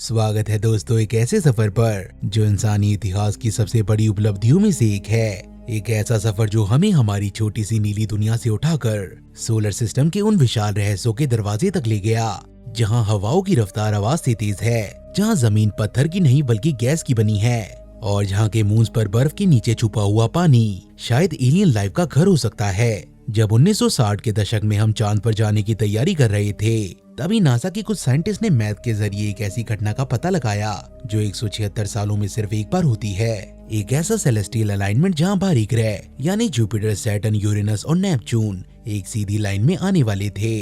स्वागत है दोस्तों एक ऐसे सफर पर जो इंसानी इतिहास की सबसे बड़ी उपलब्धियों में से एक है। एक ऐसा सफर जो हमें हमारी छोटी सी नीली दुनिया से उठाकर सोलर सिस्टम के उन विशाल रहस्यों के दरवाजे तक ले गया, जहां हवाओं की रफ्तार आवाज से तेज है, जहां जमीन पत्थर की नहीं बल्कि गैस की बनी है, और जहां के मून्स पर बर्फ के नीचे छुपा हुआ पानी शायद एलियन लाइफ का घर हो सकता है। जब 1960 के दशक में हम चांद पर जाने की तैयारी कर रहे थे, तभी नासा के कुछ साइंटिस्ट ने मैथ के जरिए एक ऐसी घटना का पता लगाया जो 176 सालों में सिर्फ एक बार होती है। एक ऐसा सेलेस्टियल अलाइनमेंट जहां बाहरी ग्रह यानी जुपिटर, सैटर्न, यूरेनस और नेपच्यून एक सीधी लाइन में आने वाले थे।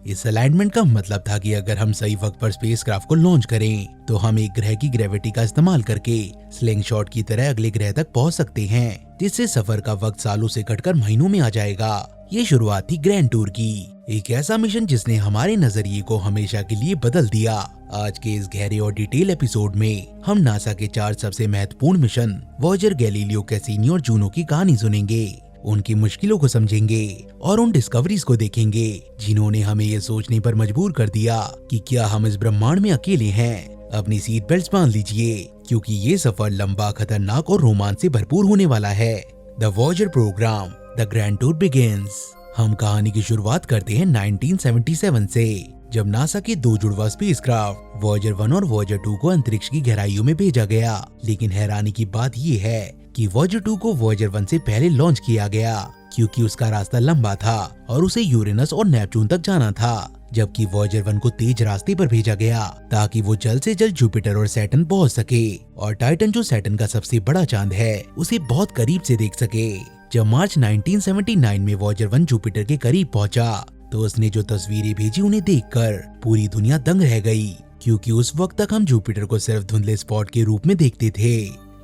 इस अलाइनमेंट का मतलब था कि अगर हम सही वक्त पर स्पेसक्राफ्ट को लॉन्च करें तो हम एक ग्रह की ग्रेविटी का इस्तेमाल करके स्लिंगशॉट की तरह अगले ग्रह तक पहुंच सकते हैं, जिससे सफर का वक्त सालों से घटकर महीनों में आ जाएगा। ये शुरुआत थी ग्रैंड टूर की, एक ऐसा मिशन जिसने हमारे नजरिए को हमेशा के लिए बदल दिया। आज के इस गहरे और डिटेल एपिसोड में हम नासा के 4 सबसे महत्वपूर्ण मिशन वॉयेजर, गैलीलियो, कैसिनी और जूनो की कहानी सुनेंगे, उनकी मुश्किलों को समझेंगे और उन डिस्कवरीज को देखेंगे जिन्होंने हमें ये सोचने पर मजबूर कर दिया कि क्या हम इस ब्रह्मांड में अकेले हैं। अपनी सीट बेल्ट बांध लीजिए क्योंकि ये सफर लंबा, खतरनाक और रोमांच से भरपूर होने वाला है। The Voyager program, the grand tour begins. हम कहानी की शुरुआत करते हैं 1977 से, जब नासा के 2 जुड़वा स्पेसक्राफ्ट वॉयेजर 1 और वॉयेजर 2 को अंतरिक्ष की गहराइयों में भेजा गया। लेकिन हैरानी की बात ये है कि वॉयेजर 2 को वॉयेजर 1 से पहले लॉन्च किया गया, क्योंकि उसका रास्ता लंबा था और उसे यूरेनस और नेपच्यून तक जाना था, जबकि वॉयेजर 1 को तेज रास्ते पर भेजा गया ताकि वो जल्द से जल्द जुपिटर और सैटर्न पहुंच सके और टाइटन, जो सैटर्न का सबसे बड़ा चांद है, उसे बहुत करीब से देख सके। जब मार्च 1979 में वॉयेजर 1 जुपिटर के करीब पहुंचा तो उसने जो तस्वीरें भेजी उन्हें देखकर पूरी दुनिया दंग रह गई, क्योंकि उस वक्त तक हम जुपिटर को सिर्फ धुंधले स्पॉट के रूप में देखते थे।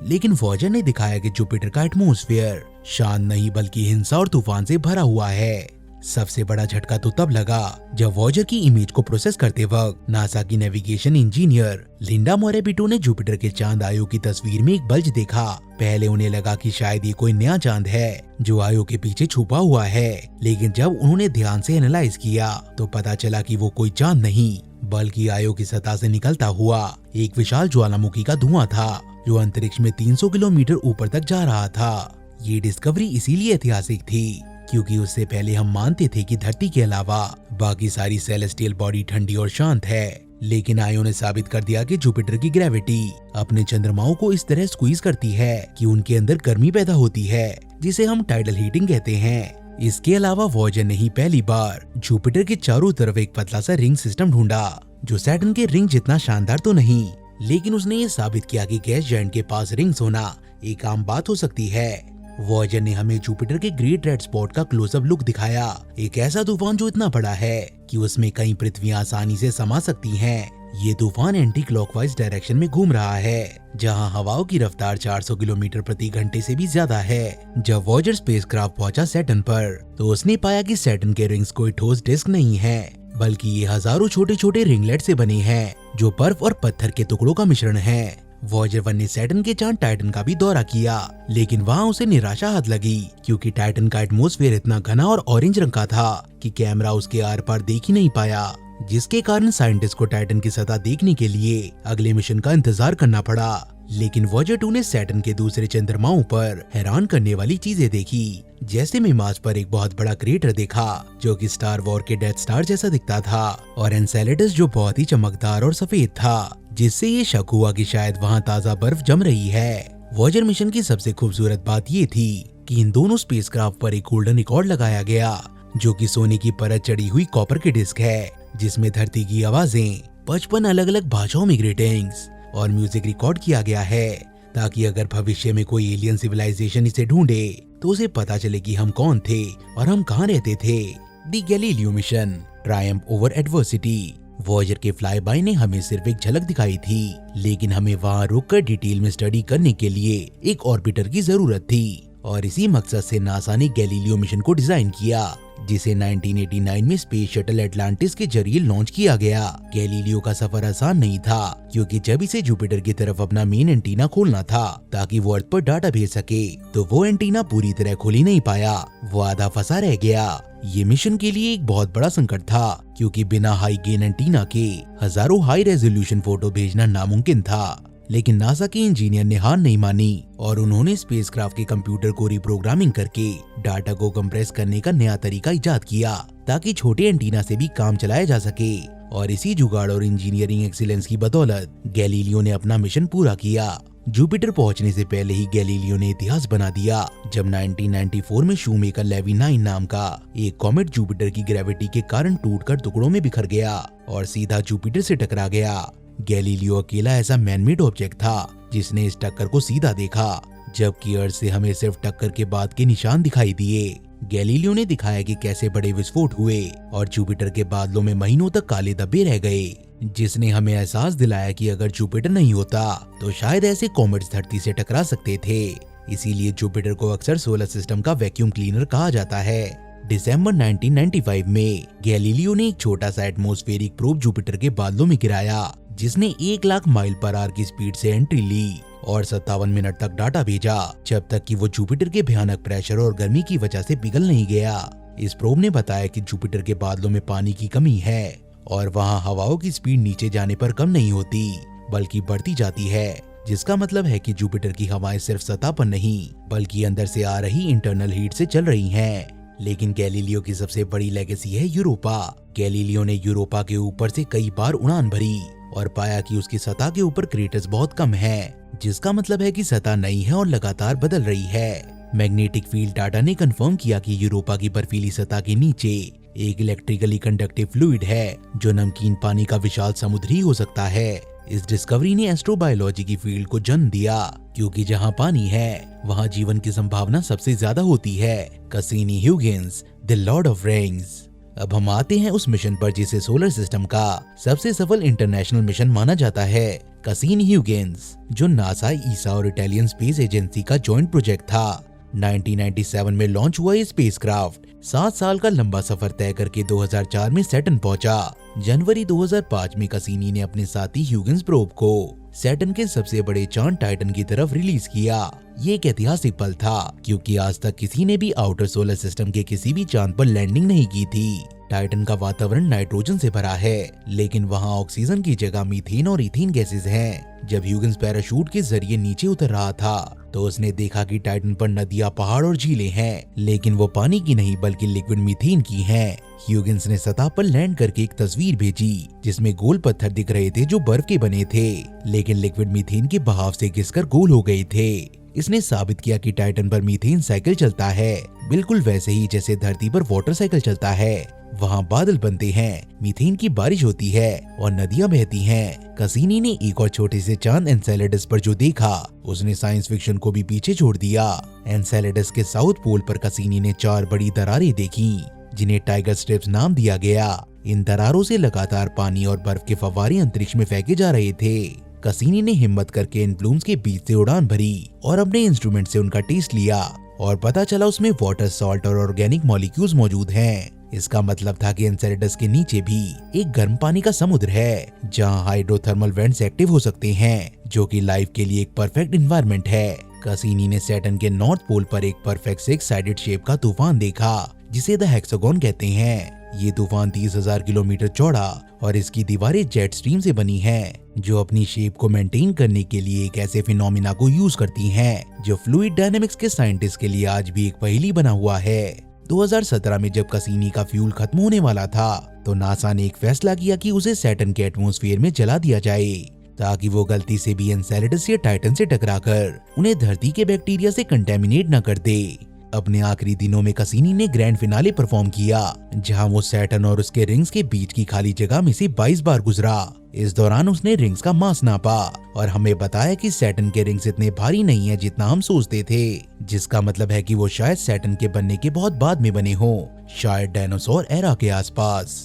लेकिन वॉयेजर ने दिखाया कि जुपिटर का एटमॉस्फेयर शांत नहीं बल्कि हिंसा और तूफान से भरा हुआ है। सबसे बड़ा झटका तो तब लगा जब वॉयेजर की इमेज को प्रोसेस करते वक्त नासा की नेविगेशन इंजीनियर लिंडा मोरेबिटो ने जुपिटर के चांद आयो की तस्वीर में एक बल्ज देखा। पहले उन्हें लगा कि शायद ये कोई नया चांद है जो आयो के पीछे छुपा हुआ है, लेकिन जब उन्होंने ध्यान से एनालाइज किया तो पता चला कि वो कोई चांद नहीं बल्कि आयो की सतह से निकलता हुआ एक विशाल ज्वालामुखी का धुआं था, जो अंतरिक्ष में 300 किलोमीटर ऊपर तक जा रहा था। ये डिस्कवरी इसीलिए ऐतिहासिक थी क्योंकि उससे पहले हम मानते थे कि धरती के अलावा बाकी सारी सेलेस्टियल बॉडी ठंडी और शांत है, लेकिन आयो ने साबित कर दिया कि जुपिटर की ग्रेविटी अपने चंद्रमाओं को इस तरह स्क्वीज करती है कि उनके अंदर गर्मी पैदा होती है, जिसे हम टाइडल हीटिंग कहते हैं। इसके अलावा वॉयेजर ने ही पहली बार जुपिटर के चारों तरफ एक पतला सा रिंग सिस्टम ढूंढा, जो सैटर्न के रिंग जितना शानदार तो नहीं, लेकिन उसने ये साबित किया कि गैस जायंट के पास रिंग्स होना एक आम बात हो सकती है। वॉयेजर ने हमें जुपिटर के ग्रेट रेड स्पॉट का क्लोजअप लुक दिखाया, एक ऐसा तूफान जो इतना बड़ा है कि उसमें कई पृथ्वियां आसानी से समा सकती हैं। ये तूफान एंटी क्लॉकवाइज डायरेक्शन में घूम रहा है, जहां हवाओं की रफ्तार 400 किलोमीटर प्रति घंटे से भी ज्यादा है। जब वॉयेजर स्पेसक्राफ्ट पहुंचा सैटर्न पर तो उसने पाया कि सैटर्न के रिंग्स कोई ठोस डिस्क नहीं है, बल्कि ये हजारों छोटे छोटे रिंगलेट से बने हैं जो बर्फ और पत्थर के टुकड़ों का मिश्रण है। वॉयेजर 1 ने सैटर्न के चांद टाइटन का भी दौरा किया, लेकिन वहाँ उसे निराशा हाथ लगी, क्योंकि टाइटन का एटमॉस्फेयर इतना घना और ऑरेंज रंग का था कि कैमरा उसके आर पार देख ही नहीं पाया, जिसके कारण साइंटिस्ट को टाइटन की सतह देखने के लिए अगले मिशन का इंतजार करना पड़ा। लेकिन वॉयेजर 2 ने सैटर्न के दूसरे चंद्रमाओं पर हैरान करने वाली चीजें देखी, जैसे में मार्स पर एक बहुत बड़ा क्रेटर देखा जो कि स्टार वॉर के डेथ स्टार जैसा दिखता था, और एनसेलेडस जो बहुत ही चमकदार और सफेद था, जिससे ये शक हुआ कि शायद वहाँ ताजा बर्फ जम रही है। वॉयेजर मिशन की सबसे खूबसूरत बात ये थी कि इन दोनों स्पेसक्राफ्ट पर एक गोल्डन रिकॉर्ड लगाया गया, जो कि सोने की परत चढ़ी हुई कॉपर की डिस्क है, जिसमें धरती की आवाजें 55 अलग अलग भाषाओं में ग्रीटिंग्स और म्यूजिक रिकॉर्ड किया गया है, ताकि अगर भविष्य में कोई एलियन सिविलाइजेशन इसे ढूंढे तो उसे पता चले कि हम कौन थे और हम कहाँ रहते थे। The Galileo mission, Triumph over adversity. Voyager के फ्लाई बाय ने हमें सिर्फ एक झलक दिखाई थी, लेकिन हमें वहाँ रुककर डिटेल में स्टडी करने के लिए एक ऑर्बिटर की जरूरत थी, और इसी मकसद से नासा ने गैलीलियो मिशन को डिजाइन किया, जिसे 1989 में स्पेस शटल एटलांटिस के जरिए लॉन्च किया गया। गैलीलियो का सफर आसान नहीं था, क्योंकि जब इसे जुपिटर की तरफ अपना मेन एंटीना खोलना था ताकि वो अर्थ पर डाटा भेज सके, तो वो एंटीना पूरी तरह खोल ही नहीं पाया, वो आधा फंसा रह गया। ये मिशन के लिए एक बहुत बड़ा संकट था, क्योंकि बिना हाई गेन एंटीना के हजारों हाई रेजोल्यूशन फोटो भेजना नामुमकिन था। लेकिन नासा के इंजीनियर ने हार नहीं मानी और उन्होंने स्पेसक्राफ्ट के कंप्यूटर को रिप्रोग्रामिंग करके डाटा को कंप्रेस करने का नया तरीका इजाद किया, ताकि छोटे एंटीना से भी काम चलाया जा सके। और इसी जुगाड़ और इंजीनियरिंग एक्सीलेंस की बदौलत गैलीलियो ने अपना मिशन पूरा किया। जुपिटर पहुंचने से पहले ही गैलीलियो ने इतिहास बना दिया, जब 1994 में शूमेकर लेवी 9 नाम का एक कॉमेट जुपिटर की ग्रेविटी के कारण टूटकर टुकड़ों में बिखर गया और सीधा जुपिटर से टकरा गया। गैलीलियो अकेला ऐसा मैनमेड ऑब्जेक्ट था जिसने इस टक्कर को सीधा देखा, जबकि अर्थ से हमें सिर्फ टक्कर के बाद के निशान दिखाई दिए। गैलीलियो ने दिखाया कि कैसे बड़े विस्फोट हुए और जुपिटर के बादलों में महीनों तक काले धब्बे रह गए, जिसने हमें एहसास दिलाया कि अगर जुपिटर नहीं होता तो शायद ऐसे कॉमेट्स धरती से टकरा सकते थे। इसीलिए जुपिटर को अक्सर सोलर सिस्टम का वैक्यूम क्लीनर कहा जाता है। दिसंबर 1995 में गैलीलियो ने एक छोटा सा एटमॉस्फेरिक प्रोब जुपिटर के बादलों में गिराया, जिसने 1 लाख माइल पर आवर की स्पीड से एंट्री ली और 57 मिनट तक डाटा भेजा, जब तक कि वो जुपिटर के भयानक प्रेशर और गर्मी की वजह से पिघल नहीं गया। इस प्रोब ने बताया कि जुपिटर के बादलों में पानी की कमी है और वहाँ हवाओं की स्पीड नीचे जाने पर कम नहीं होती बल्कि बढ़ती जाती है, जिसका मतलब है कि जुपिटर की हवाएं सिर्फ सतह पर नहीं बल्कि अंदर से आ रही इंटरनल हीट से चल रही हैं। लेकिन गैलीलियो की सबसे बड़ी लेगेसी है यूरोपा। गैलीलियो ने यूरोपा के ऊपर से कई बार उड़ान भरी और पाया कि उसकी सतह के ऊपर क्रेटर्स बहुत कम हैं, जिसका मतलब है कि सतह नई है और लगातार बदल रही है। मैग्नेटिक फील्ड डाटा ने कंफर्म किया कि यूरोपा की बर्फीली सतह के नीचे एक इलेक्ट्रिकली कंडक्टिव फ्लूइड है, जो नमकीन पानी का विशाल समुद्र ही हो सकता है। इस डिस्कवरी ने एस्ट्रोबायोलॉजी की फील्ड को जन्म दिया, क्योंकि जहाँ पानी है वहाँ जीवन की संभावना सबसे ज्यादा होती है। Cassini Huygens, the lord of rings. अब हम आते हैं उस मिशन पर जिसे सोलर सिस्टम का सबसे सफल इंटरनेशनल मिशन माना जाता है, कैसिनी ह्यूगिंस, जो नासा, ईसा और इटालियन स्पेस एजेंसी का जॉइंट प्रोजेक्ट था। 1997 में लॉन्च हुआ ये स्पेसक्राफ्ट 7 साल का लंबा सफर तय करके 2004 में सैटर्न पहुंचा। जनवरी 2005 में कैसिनी ने अपने साथी ह्यूगिंस प्रोब को सैटर्न के सबसे बड़े चांद टाइटन की तरफ रिलीज किया। ये एक ऐतिहासिक पल था, क्योंकि आज तक किसी ने भी आउटर सोलर सिस्टम के किसी भी चांद पर लैंडिंग नहीं की थी। टाइटन का वातावरण नाइट्रोजन से भरा है, लेकिन वहाँ ऑक्सीजन की जगह मीथेन और इथेन गैसेस हैं। जब ह्यूगिंस पैराशूट के जरिए नीचे उतर रहा था तो उसने देखा कि टाइटन पर नदियां, पहाड़ और झीलें हैं, लेकिन वो पानी की नहीं बल्कि लिक्विड मीथेन की हैं। ह्यूगिंस ने सतह पर लैंड करके एक तस्वीर भेजी जिसमें गोल पत्थर दिख रहे थे जो बर्फ के बने थे, लेकिन लिक्विड मीथेन के बहाव से घिसकर गोल हो गए थे। इसने साबित किया कि टाइटन पर मीथेन साइकिल चलता है, बिल्कुल वैसे ही जैसे धरती पर वाटर साइकिल चलता है। वहाँ बादल बनते हैं, मीथेन की बारिश होती है और नदियाँ बहती हैं। कैसिनी ने एक और छोटे से चांद एनसेलेडस पर जो देखा, उसने साइंस फिक्शन को भी पीछे छोड़ दिया। एनसेलेडस के साउथ पोल पर कैसिनी ने 4 बड़ी दरारें देखी, जिन्हें टाइगर स्ट्रिप्स नाम दिया गया। इन दरारों से लगातार पानी और बर्फ के फव्वारे अंतरिक्ष में फेंके जा रहे थे। कैसिनी ने हिम्मत करके इन प्लूम्स के बीच से उड़ान भरी और अपने इंस्ट्रूमेंट से उनका टेस्ट लिया और पता चला उसमें वाटर, सॉल्ट और ऑर्गेनिक मॉलिक्यूल्स मौजूद हैं। इसका मतलब था कि एनसेलेडस के नीचे भी एक गर्म पानी का समुद्र है, जहां हाइड्रोथर्मल वेंट्स एक्टिव हो सकते हैं, जो कि लाइफ के लिए एक परफेक्ट एनवायरनमेंट है। कैसिनी ने सैटर्न के नॉर्थ पोल पर एक परफेक्ट 6 साइडेड शेप का तूफान देखा, जिसे द हेक्सागोन कहते हैं। ये तूफान 30,000 किलोमीटर चौड़ा और इसकी दीवारें जेट स्ट्रीम से बनी हैं, जो अपनी शेप को मेंटेन करने के लिए एक ऐसे फिनोमिना को यूज करती हैं, जो फ्लूइड डायनेमिक्स के साइंटिस्ट के लिए आज भी एक पहेली बना हुआ है। 2017 में जब कैसिनी का फ्यूल खत्म होने वाला था, तो नासा ने एक फैसला किया कि उसे सैटर्न के एटमॉस्फेयर में जला दिया जाए, ताकि वो गलती से भी एनसेलेडस या टाइटन से टकराकर उन्हें धरती के बैक्टीरिया से कंटेमिनेट न कर दे। अपने आखिरी दिनों में कैसिनी ने ग्रैंड फिनाले परफॉर्म किया, जहां वो सैटर्न और उसके रिंग्स के बीच की खाली जगह में से 22 बार गुजरा। इस दौरान उसने रिंग्स का मास नापा और हमें बताया कि सैटर्न के रिंग्स इतने भारी नहीं है जितना हम सोचते थे, जिसका मतलब है कि वो शायद सैटर्न के बनने के बहुत बाद में बने हों, शायद डायनासोर एरा के आसपास।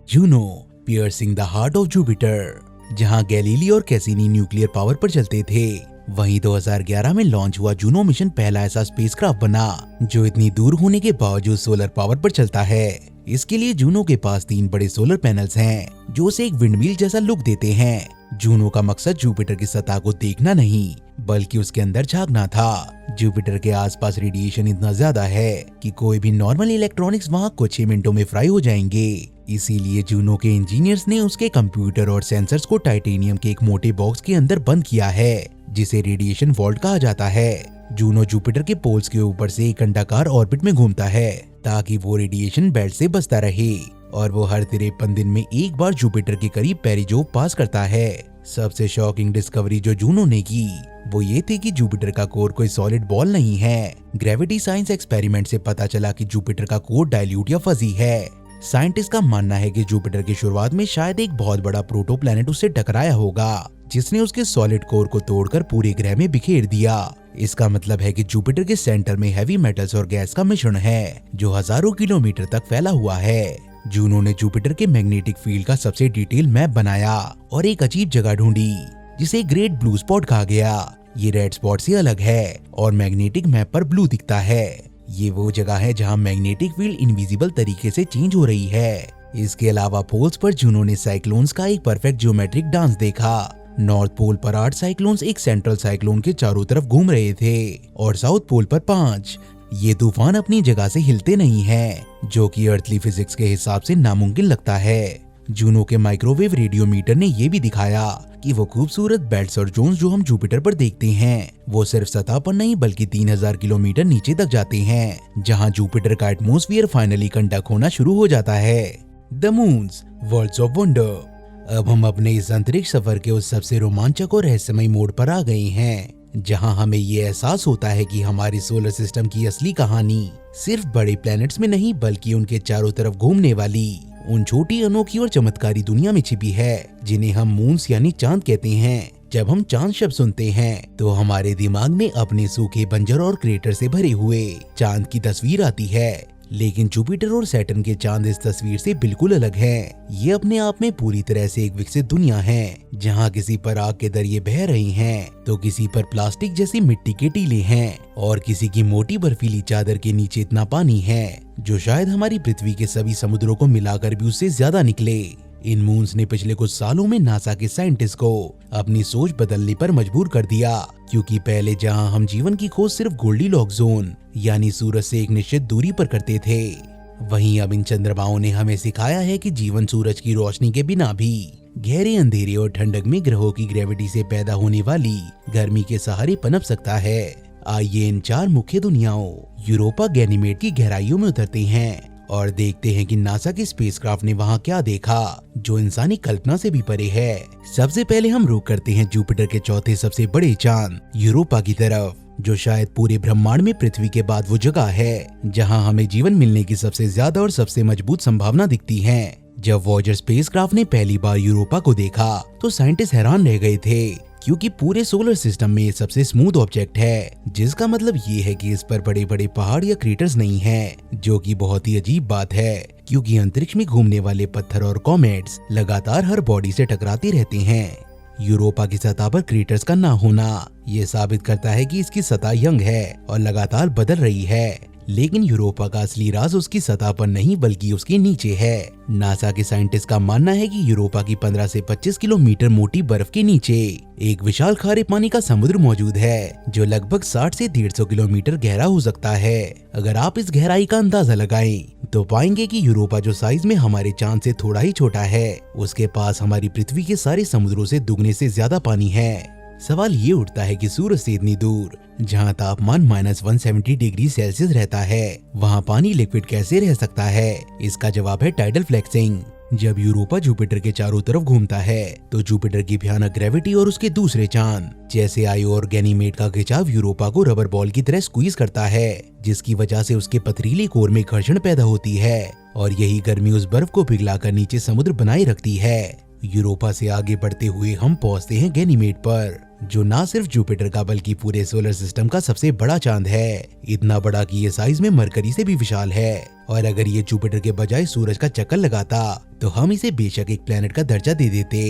Juno, piercing the heart of Jupiter. जहां गैलीलियो और कैसिनी न्यूक्लियर पावर पर चलते थे, वहीं 2011 में लॉन्च हुआ जूनो मिशन पहला ऐसा स्पेसक्राफ्ट बना जो इतनी दूर होने के बावजूद सोलर पावर पर चलता है। इसके लिए जूनो के पास 3 बड़े सोलर पैनल्स हैं जो उसे एक विंडमिल जैसा लुक देते हैं। जूनो का मकसद जुपिटर की सतह को देखना नहीं बल्कि उसके अंदर झांकना था। जुपिटर के आसपास रेडिएशन इतना ज्यादा है कि कोई भी नॉर्मल इलेक्ट्रॉनिक्स वहां कुछ ही मिनटों में फ्राई हो जाएंगे। इसीलिए जूनो के इंजीनियर्स ने उसके कंप्यूटर और सेंसर्स को टाइटेनियम के एक मोटे बॉक्स के अंदर बंद किया है जिसे रेडिएशन वॉल्ट कहा जाता है। जूनो जुपिटर के पोल्स के ऊपर से एक अंडाकार ऑर्बिट में घूमता है ताकि वो रेडिएशन बेल्ट से बचता रहे और वो हर 53 दिन में एक बार जुपिटर के करीब पेरिजोव पास करता है। सबसे शॉकिंग डिस्कवरी जो जूनो ने की वो ये थी कि जुपिटर का कोर कोई सॉलिड बॉल नहीं है। ग्रेविटी साइंस एक्सपेरिमेंट से पता चला कि जुपिटर का कोर डाइल्यूट या फजी है। साइंटिस्ट का मानना है कि जुपिटर की शुरुआत में शायद एक बहुत बड़ा प्रोटो प्लैनेट उससे टकराया होगा जिसने उसके सॉलिड कोर को तोड़कर पूरे ग्रह में बिखेर दिया। इसका मतलब है कि जुपिटर के सेंटर में हैवी मेटल्स और गैस का मिश्रण है जो हजारों किलोमीटर तक फैला हुआ है। जूनो ने जुपिटर के मैग्नेटिक फील्ड का सबसे डिटेल मैप बनाया और एक अजीब जगह ढूंढी जिसे ग्रेट ब्लू स्पॉट कहा गया। ये रेड स्पॉट से अलग है और मैग्नेटिक मैप पर ब्लू दिखता है। ये वो जगह है जहां मैग्नेटिक फील्ड इनविजिबल तरीके से चेंज हो रही है। इसके अलावा पोल्स पर जूनो ने साइक्लोन्स का एक परफेक्ट ज्योमेट्रिक डांस देखा। नॉर्थ पोल पर 8 साइक्लोन्स एक सेंट्रल साइक्लोन के चारों तरफ घूम रहे थे और साउथ पोल पर 5। ये तूफान अपनी जगह से हिलते नहीं हैं, जो कि अर्थली फिजिक्स के हिसाब से नामुमकिन लगता है। जूनो के माइक्रोवेव रेडियोमीटर ने ये भी दिखाया कि वो खूबसूरत बेल्ट्स और जोन्स जो हम जुपिटर पर देखते हैं वो सिर्फ सतह पर नहीं बल्कि 3000 किलोमीटर नीचे तक जाते हैं, जहां जुपिटर का एटमॉस्फेयर फाइनली कंडक्ट होना शुरू हो जाता है। The moons worlds of wonder. अब हम अपने इस अंतरिक्ष सफर के उस सबसे रोमांचक और रहस्यमयी मोड़ पर आ गए हैं जहां हमें ये एहसास होता है कि हमारे सोलर सिस्टम की असली कहानी सिर्फ बड़े प्लैनेट्स में नहीं बल्कि उनके चारों तरफ घूमने वाली उन छोटी अनोखी और चमत्कारी दुनिया में छिपी है जिन्हें हम मून्स यानी चांद कहते हैं। जब हम चांद शब्द सुनते हैं तो हमारे दिमाग में अपने सूखे बंजर और क्रेटर से भरे हुए चांद की तस्वीर आती है, लेकिन जुपिटर और सैटर्न के चांद इस तस्वीर से बिल्कुल अलग हैं। ये अपने आप में पूरी तरह से एक विकसित दुनिया है जहां किसी पर आग के दरिये बह रहे हैं तो किसी पर प्लास्टिक जैसी मिट्टी के टीले हैं और किसी की मोटी बर्फीली चादर के नीचे इतना पानी है जो शायद हमारी पृथ्वी के सभी समुद्रों को मिलाकर भी उससे ज्यादा निकले। इन मून्स ने पिछले कुछ सालों में नासा के साइंटिस्ट को अपनी सोच बदलने पर मजबूर कर दिया, क्योंकि पहले जहां हम जीवन की खोज सिर्फ गोल्डीलॉक जोन यानी सूरज से एक निश्चित दूरी पर करते थे, वहीं अब इन चंद्रमाओं ने हमें सिखाया है कि जीवन सूरज की रोशनी के बिना भी गहरे अंधेरे और ठंडक में ग्रहों की ग्रेविटी से पैदा होने वाली गर्मी के सहारे पनप सकता है। आइए इन 4 मुख्य दुनियाओं यूरोपा, गैनीमेड की गहराइयों में उतरते हैं और देखते हैं कि नासा के स्पेसक्राफ्ट ने वहां क्या देखा जो इंसानी कल्पना से भी परे है। सबसे पहले हम रुख करते हैं जुपिटर के चौथे सबसे बड़े चांद यूरोपा की तरफ, जो शायद पूरे ब्रह्मांड में पृथ्वी के बाद वो जगह है जहां हमें जीवन मिलने की सबसे ज्यादा और सबसे मजबूत संभावना दिखती है। जब वॉयेजर स्पेसक्राफ्ट ने पहली बार यूरोपा को देखा तो साइंटिस्ट हैरान रह गए थे, क्योंकि पूरे सोलर सिस्टम में ये सबसे स्मूथ ऑब्जेक्ट है, जिसका मतलब ये है कि इस पर बड़े बड़े पहाड़ या क्रेटर्स नहीं हैं, जो कि बहुत ही अजीब बात है क्योंकि अंतरिक्ष में घूमने वाले पत्थर और कॉमेट्स लगातार हर बॉडी से टकराते रहते हैं। यूरोपा की सतह पर क्रेटर्स का ना होना ये साबित करता है कि इसकी सतह यंग है और लगातार बदल रही है, लेकिन यूरोपा का असली राज उसकी सतह पर नहीं बल्कि उसके नीचे है। नासा के साइंटिस्ट का मानना है कि यूरोपा की 15 से 25 किलोमीटर मोटी बर्फ के नीचे एक विशाल खारे पानी का समुद्र मौजूद है जो लगभग 60 से 150 किलोमीटर गहरा हो सकता है। अगर आप इस गहराई का अंदाजा लगाएं तो पाएंगे कि यूरोपा जो साइज में हमारे चांद से थोड़ा ही छोटा है, उसके पास हमारी पृथ्वी के सारे समुद्रों से दुगने से ज्यादा पानी है। सवाल ये उठता है कि सूरज से इतनी दूर जहां तापमान -170 डिग्री सेल्सियस रहता है, वहां पानी लिक्विड कैसे रह सकता है? इसका जवाब है टाइडल फ्लेक्सिंग। जब यूरोपा जुपिटर के चारों तरफ घूमता है तो जुपिटर की भयानक ग्रेविटी और उसके दूसरे चांद जैसे आयो और गैनीमेड का खिंचाव यूरोपा को रबर बॉल की तरह स्क्वीज करता है, जिसकी वजह से उसके पथरीले कोर में घर्षण पैदा होती है और यही गर्मी उस बर्फ को पिघलाकर नीचे समुद्र बनाए रखती है। यूरोपा से आगे बढ़ते हुए हम पहुंचते हैं गैनीमेड पर, जो ना सिर्फ जुपिटर का बल्कि पूरे सोलर सिस्टम का सबसे बड़ा चांद है, इतना बड़ा कि ये साइज में मरकरी से भी विशाल है। और अगर ये जुपिटर के बजाय सूरज का चक्कर लगाता तो हम इसे बेशक एक प्लेनेट का दर्जा दे देते।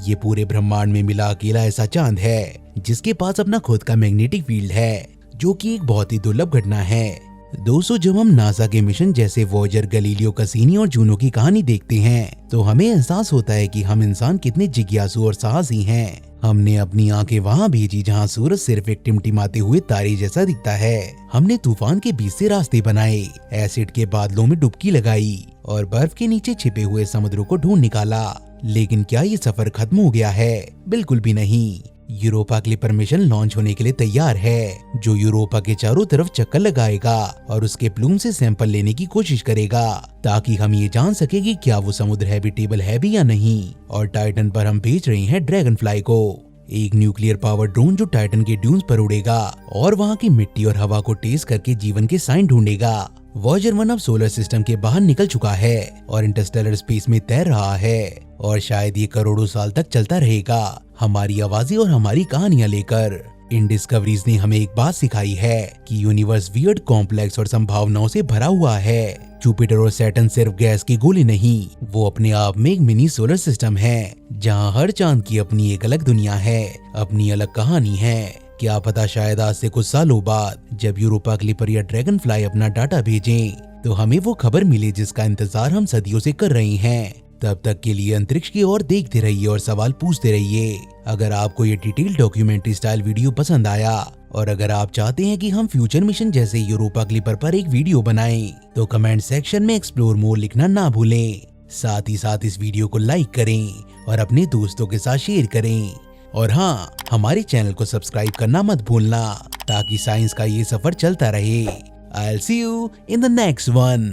ये पूरे ब्रह्मांड में मिला अकेला ऐसा चांद है जिसके पास अपना खुद का मैग्नेटिक फील्ड है, जो कि एक बहुत ही दुर्लभ घटना है। दोस्तों, जब हम नासा के मिशन जैसे वॉयेजर, गैलीलियो, कैसिनी और जूनो की कहानी देखते हैं तो हमें एहसास होता है कि हम इंसान कितने जिज्ञासु और साहसी हैं। हमने अपनी आंखें वहां भेजी जहां सूरज सिर्फ एक टिमटिमाते हुए तारे जैसा दिखता है। हमने तूफान के बीच से रास्ते बनाए, एसिड के बादलों में डुबकी लगाई और बर्फ के नीचे छिपे हुए समुद्रों को ढूंढ निकाला। लेकिन क्या ये सफर खत्म हो गया है? बिल्कुल भी नहीं। यूरोपा क्लिपर मिशन लॉन्च होने के लिए तैयार है, जो यूरोपा के चारों तरफ चक्कर लगाएगा और उसके प्लूम से सैंपल लेने की कोशिश करेगा, ताकि हम ये जान सके कि क्या वो समुद्र हैबिटेबल है भी या नहीं। और टाइटन पर हम भेज रहे हैं ड्रैगन फ्लाई को, एक न्यूक्लियर पावर ड्रोन जो टाइटन के ड्यून्स पर उड़ेगा और वहाँ की मिट्टी और हवा को टेस्ट करके जीवन के साइन ढूंढेगा। वॉयेजर 1 अब सोलर सिस्टम के बाहर निकल चुका है और इंटरस्टेलर स्पेस में तैर रहा है, और शायद ये करोड़ों साल तक चलता रहेगा, हमारी आवाजें और हमारी कहानियां लेकर। इन डिस्कवरीज ने हमें एक बात सिखाई है कि यूनिवर्स वियर्ड, कॉम्प्लेक्स और संभावनाओं से भरा हुआ है। जुपिटर और सैटर्न सिर्फ गैस के गोले नहीं, वो अपने आप में एक मिनी सोलर सिस्टम है, जहाँ हर चांद की अपनी एक अलग दुनिया है, अपनी अलग कहानी है। क्या पता शायद आज से कुछ सालों बाद जब यूरोपा क्लिपर या ड्रैगन फ्लाई अपना डाटा भेजें तो हमें वो खबर मिले जिसका इंतजार हम सदियों से कर रहे हैं। तब तक के लिए अंतरिक्ष की ओर देखते रहिए और सवाल पूछते रहिए। अगर आपको ये डिटेल डॉक्यूमेंट्री स्टाइल वीडियो पसंद आया और अगर आप चाहते हैं कि हम फ्यूचर मिशन जैसे यूरोपा क्लिपर पर एक वीडियो बनाएं, तो कमेंट सेक्शन में एक्सप्लोर मोर लिखना ना भूलें। साथ ही साथ इस वीडियो को लाइक करें और अपने दोस्तों के साथ शेयर करें। और हाँ, हमारे चैनल को सब्सक्राइब करना मत भूलना, ताकि साइंस का ये सफर चलता रहे। I'll see you in the next one.